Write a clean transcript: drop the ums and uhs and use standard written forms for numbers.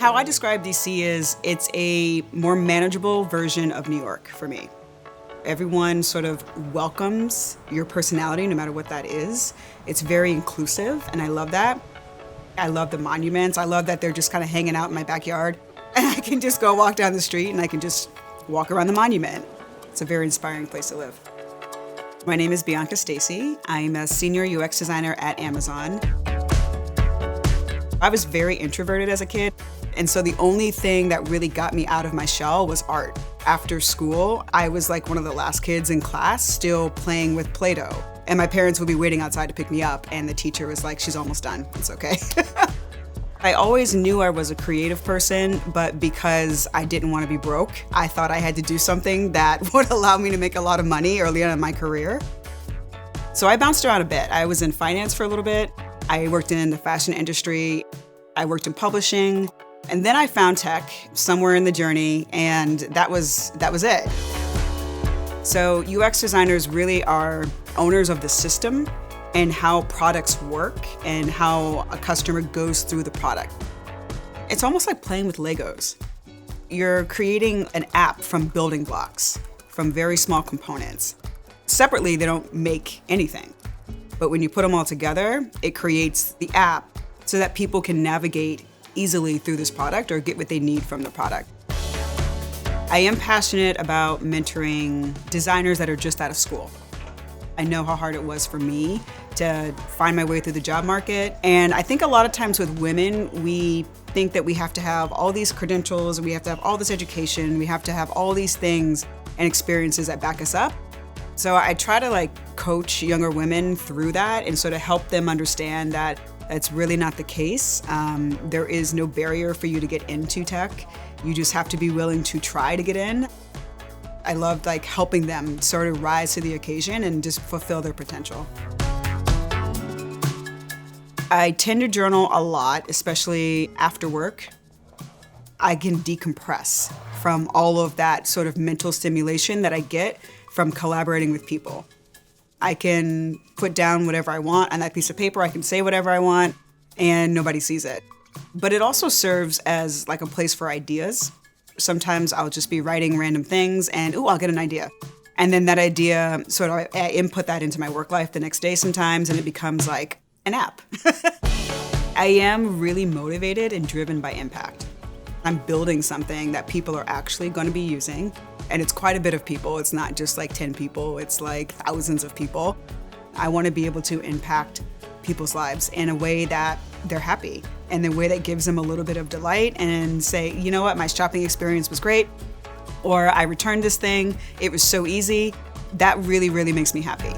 How I describe DC is it's a more manageable version of New York for me. Everyone sort of welcomes your personality, no matter what that is. It's very inclusive, and I love that. I love the monuments. I love that they're just kind of hanging out in my backyard. And I can just go walk down the street and I can just walk around the monument. It's a very inspiring place to live. My name is Bianca Stacy. I'm a senior UX designer at Amazon. I was very introverted as a kid, and so the only thing that really got me out of my shell was art. After school, I was like one of the last kids in class still playing with Play-Doh. And my parents would be waiting outside to pick me up, and the teacher was like, she's almost done, it's okay. I always knew I was a creative person, but because I didn't want to be broke, I thought I had to do something that would allow me to make a lot of money early on in my career. So I bounced around a bit. I was in finance for a little bit. I worked in the fashion industry. I worked in publishing. And then I found tech somewhere in the journey, and that was it. So UX designers really are owners of the system and how products work and how a customer goes through the product. It's almost like playing with Legos. You're creating an app from building blocks, from very small components. Separately, they don't make anything. But when you put them all together, it creates the app so that people can navigate easily through this product or get what they need from the product. I am passionate about mentoring designers that are just out of school. I know how hard it was for me to find my way through the job market. And I think a lot of times with women, we think that we have to have all these credentials, we have to have all this education, we have to have all these things and experiences that back us up. So I try to coach younger women through that and sort of help them understand that that's really not the case. There is no barrier for you to get into tech. You just have to be willing to try to get in. I love helping them sort of rise to the occasion and just fulfill their potential. I tend to journal a lot, especially after work. I can decompress from all of that sort of mental stimulation that I get from collaborating with people. I can put down whatever I want on that piece of paper. I can say whatever I want and nobody sees it. But it also serves as a place for ideas. Sometimes I'll just be writing random things and, I'll get an idea. And then that idea, sort of I input that into my work life the next day sometimes, and it becomes like an app. I am really motivated and driven by impact. I'm building something that people are actually going to be using. And it's quite a bit of people. It's not just 10 people, it's thousands of people. I want to be able to impact people's lives in a way that they're happy, and in a way that gives them a little bit of delight and say, you know what, my shopping experience was great, or I returned this thing, it was so easy. That really, really makes me happy.